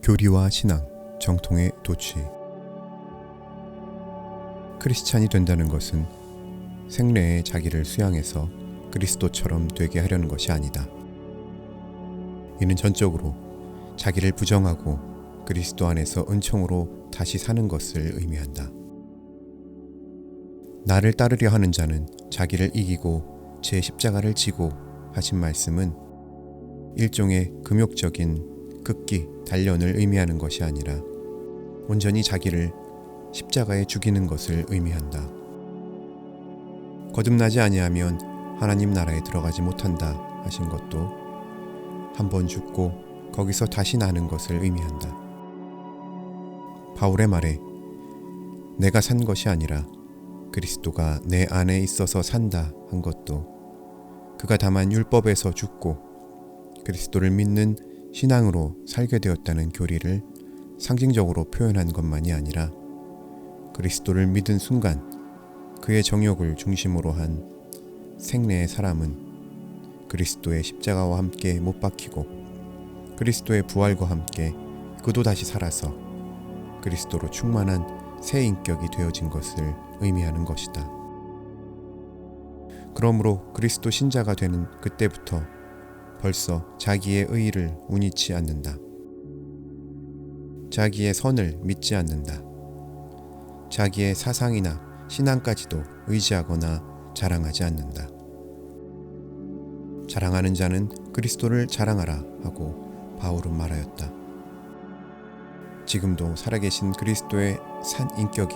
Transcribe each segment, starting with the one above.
교리와 신앙, 정통의 도취. 크리스찬이 된다는 것은 생내에 자기를 수양해서 그리스도처럼 되게 하려는 것이 아니다. 이는 전적으로 자기를 부정하고 그리스도 안에서 은총으로 다시 사는 것을 의미한다. 나를 따르려 하는 자는 자기를 이기고 제 십자가를 지고 하신 말씀은 일종의 금욕적인 극기, 단련을 의미하는 것이 아니라 온전히 자기를 십자가에 죽이는 것을 의미한다. 거듭나지 아니하면 하나님 나라에 들어가지 못한다 하신 것도 한번 죽고 거기서 다시 나는 것을 의미한다. 바울의 말에 내가 산 것이 아니라 그리스도가 내 안에 있어서 산다 한 것도 그가 다만 율법에서 죽고 그리스도를 믿는 신앙으로 살게 되었다는 교리를 상징적으로 표현한 것만이 아니라 그리스도를 믿은 순간 그의 정욕을 중심으로 한 생내의 사람은 그리스도의 십자가와 함께 못 박히고 그리스도의 부활과 함께 그도 다시 살아서 그리스도로 충만한 새 인격이 되어진 것을 의미하는 것이다. 그러므로 그리스도 신자가 되는 그때부터 벌써 자기의 의의를 운이치 않는다. 자기의 선을 믿지 않는다. 자기의 사상이나 신앙까지도 의지하거나 자랑하지 않는다. 자랑하는 자는 그리스도를 자랑하라 하고 바울은 말하였다. 지금도 살아계신 그리스도의 산 인격이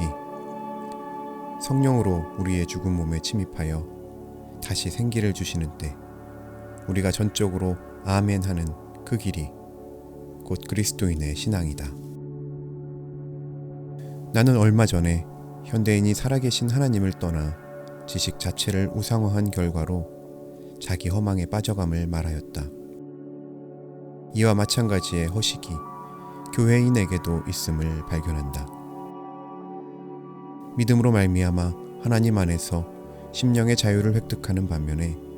성령으로 우리의 죽은 몸에 침입하여 다시 생기를 주시는 때 우리가 전적으로 아멘 하는 그 길이 곧 그리스도인의 신앙이다. 나는 얼마 전에 현대인이 살아계신 하나님을 떠나 지식 자체를 우상화한 결과로 자기 허망에 빠져감을 말하였다. 이와 마찬가지의 허식이 교회인에게도 있음을 발견한다. 믿음으로 말미암아 하나님 안에서 심령의 자유를 획득하는 반면에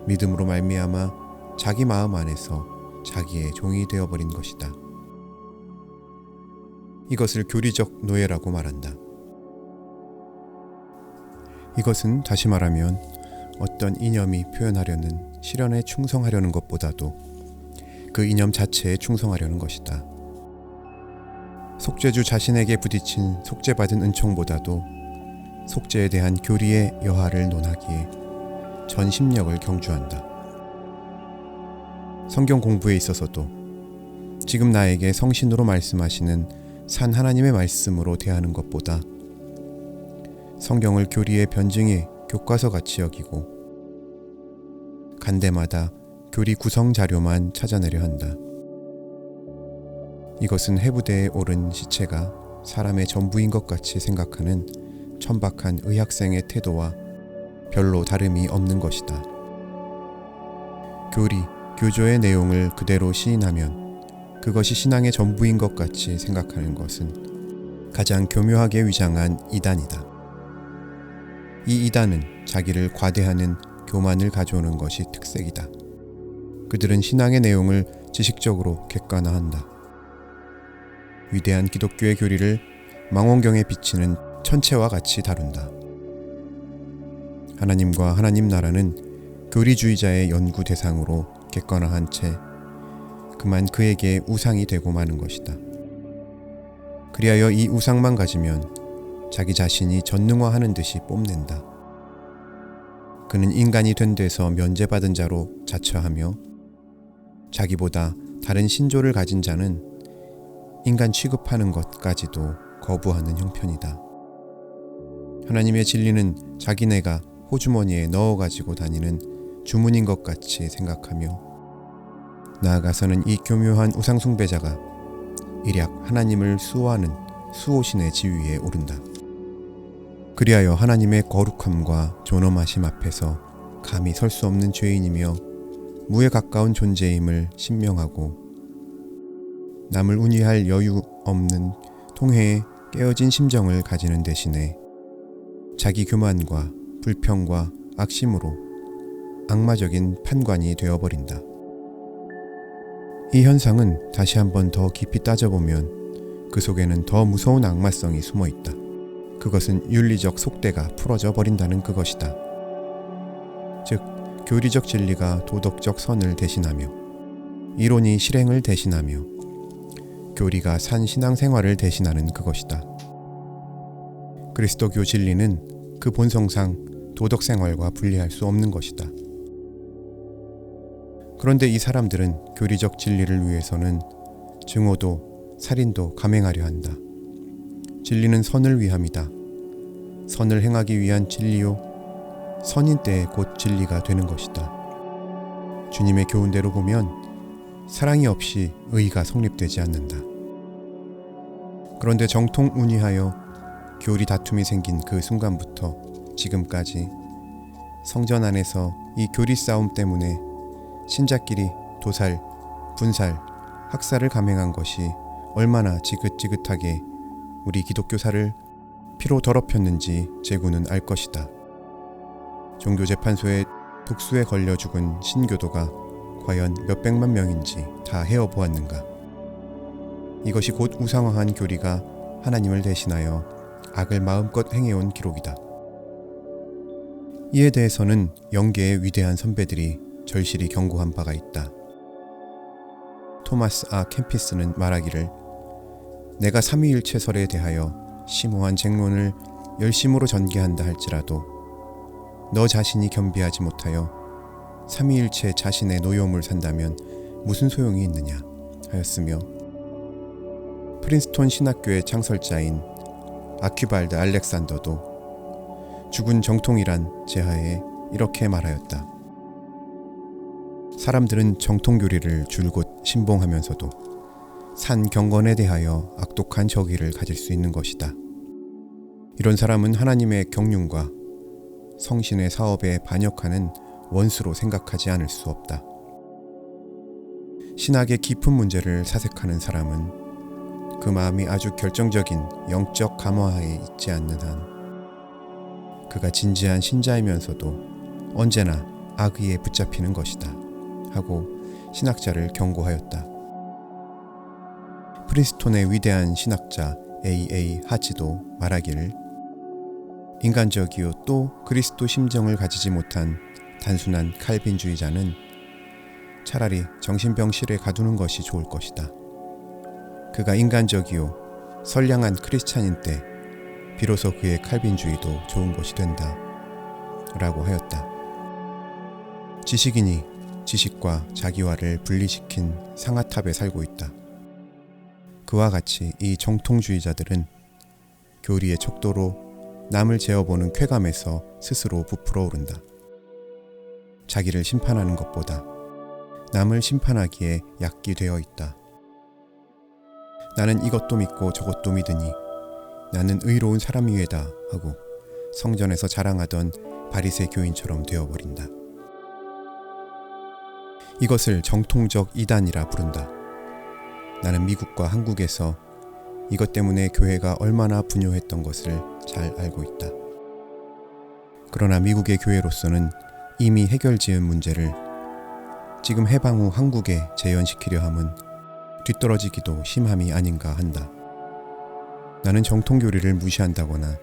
믿음으로 말미암아 자기 마음 안에서 자기의 종이 되어버린 것이다. 이것을 교리적 노예라고 말한다. 이것은 다시 말하면 어떤 이념이 표현하려는 실현에 충성하려는 것보다도 그 이념 자체에 충성하려는 것이다. 속죄주 자신에게 부딪힌 속죄받은 은총보다도 속죄에 대한 교리의 여하를 논하기에 전 심력을 경주한다. 성경 공부에 있어서도 지금 나에게 성신으로 말씀하시는 산 하나님의 말씀으로 대하는 것보다 성경을 교리의 변증의 교과서같이 여기고 간대마다 교리 구성 자료만 찾아내려 한다. 이것은 해부대에 오른 시체가 사람의 전부인 것 같이 생각하는 천박한 의학생의 태도와 별로 다름이 없는 것이다. 교리, 교조의 내용을 그대로 시인하면 그것이 신앙의 전부인 것 같이 생각하는 것은 가장 교묘하게 위장한 이단이다. 이 이단은 자기를 과대하는 교만을 가져오는 것이 특색이다. 그들은 신앙의 내용을 지식적으로 객관화한다. 위대한 기독교의 교리를 망원경에 비치는 천체와 같이 다룬다. 하나님과 하나님 나라는 교리주의자의 연구 대상으로 객관화한 채 그만 그에게 우상이 되고 마는 것이다. 그리하여 이 우상만 가지면 자기 자신이 전능화하는 듯이 뽐낸다. 그는 인간이 된 데서 면제받은 자로 자처하며 자기보다 다른 신조를 가진 자는 인간 취급하는 것까지도 거부하는 형편이다. 하나님의 진리는 자기네가 호주머니에 넣어가지고 다니는 주문인 것 같이 생각하며 나아가서는 이 교묘한 우상숭배자가 일약 하나님을 수호하는 수호신의 지위에 오른다. 그리하여 하나님의 거룩함과 존엄하심 앞에서 감히 설 수 없는 죄인이며 무에 가까운 존재임을 신명하고 남을 운위할 여유 없는 통해에 깨어진 심정을 가지는 대신에 자기 교만과 불평과 악심으로 악마적인 판관이 되어버린다. 이 현상은 다시 한번 더 깊이 따져보면 그 속에는 더 무서운 악마성이 숨어 있다. 그것은 윤리적 속대가 풀어져 버린다는 그것이다. 즉, 교리적 진리가 도덕적 선을 대신하며 이론이 실행을 대신하며 교리가 산 신앙생활을 대신하는 그것이다. 그리스도교 진리는 그 본성상 도덕생활과 분리할 수 없는 것이다. 그런데 이 사람들은 교리적 진리를 위해서는 증오도 살인도 감행하려 한다. 진리는 선을 위함이다. 선을 행하기 위한 진리요 선인 때에 곧 진리가 되는 것이다. 주님의 교훈대로 보면 사랑이 없이 의가 성립되지 않는다. 그런데 정통운이하여 교리 다툼이 생긴 그 순간부터 지금까지 성전 안에서 이 교리 싸움 때문에 신자끼리 도살, 분살, 학살을 감행한 것이 얼마나 지긋지긋하게 우리 기독교사를 피로 더럽혔는지 제구는 알 것이다. 종교재판소의 독수에 걸려 죽은 신교도가 과연 몇백만 명인지 다 헤어보았는가. 이것이 곧 우상화한 교리가 하나님을 대신하여 악을 마음껏 행해온 기록이다. 이에 대해서는 영계의 위대한 선배들이 절실히 경고한 바가 있다. 토마스 아 캠피스는 말하기를 내가 삼위일체설에 대하여 심오한 쟁론을 열심으로 전개한다 할지라도 너 자신이 겸비하지 못하여 삼위일체 자신의 노여움을 산다면 무슨 소용이 있느냐 하였으며 프린스톤 신학교의 창설자인 아퀴발드 알렉산더도 죽은 정통이란 제하에 이렇게 말하였다. 사람들은 정통교리를 줄곧 신봉하면서도 산 경건에 대하여 악독한 저기를 가질 수 있는 것이다. 이런 사람은 하나님의 경륜과 성신의 사업에 반역하는 원수로 생각하지 않을 수 없다. 신학의 깊은 문제를 사색하는 사람은 그 마음이 아주 결정적인 영적 감화하에 있지 않는 한 그가 진지한 신자이면서도 언제나 악의에 붙잡히는 것이다 하고 신학자를 경고하였다. 프린스톤의 위대한 신학자 A.A. 하지도 말하기를 인간적이요 또 그리스도 심정을 가지지 못한 단순한 칼빈주의자는 차라리 정신병실에 가두는 것이 좋을 것이다. 그가 인간적이요 선량한 크리스찬인 때 비로소 그의 칼빈주의도 좋은 것이 된다 라고 하였다. 지식인이 지식과 자기화를 분리시킨 상아탑에 살고 있다. 그와 같이 이 정통주의자들은 교리의 척도로 남을 재어보는 쾌감에서 스스로 부풀어 오른다. 자기를 심판하는 것보다 남을 심판하기에 약기 되어 있다. 나는 이것도 믿고 저것도 믿으니 나는 의로운 사람이외다 하고 성전에서 자랑하던 바리새 교인처럼 되어버린다. 이것을 정통적 이단이라 부른다. 나는 미국과 한국에서 이것 때문에 교회가 얼마나 분요했던 것을 잘 알고 있다. 그러나 미국의 교회로서는 이미 해결지은 문제를 지금 해방 후 한국에 재현시키려 함은 뒤떨어지기도 심함이 아닌가 한다. 나는 정통교리를 무시한다거나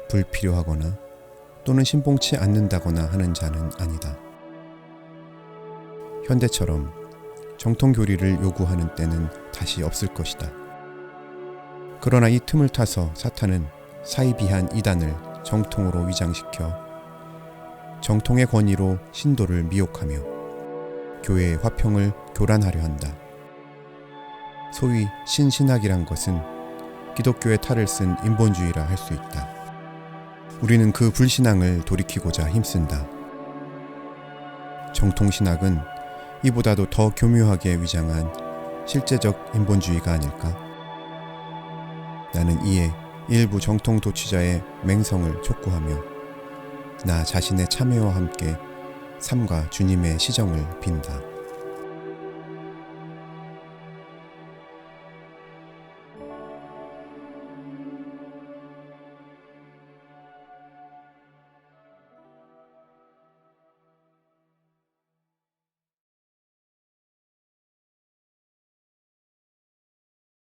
불필요하거나 또는 신봉치 않는다거나 하는 자는 아니다. 현대처럼 정통교리를 요구하는 때는 다시 없을 것이다. 그러나 이 틈을 타서 사탄은 사이비한 이단을 정통으로 위장시켜 정통의 권위로 신도를 미혹하며 교회의 화평을 교란하려 한다. 소위 신신학이란 것은 기독교의 탈을 쓴 인본주의라 할 수 있다. 우리는 그 불신앙을 돌이키고자 힘쓴다. 정통신학은 이보다도 더 교묘하게 위장한 실제적 인본주의가 아닐까? 나는 이에 일부 정통 도취자의 맹성을 촉구하며 나 자신의 참회와 함께 삶과 주님의 시정을 빈다.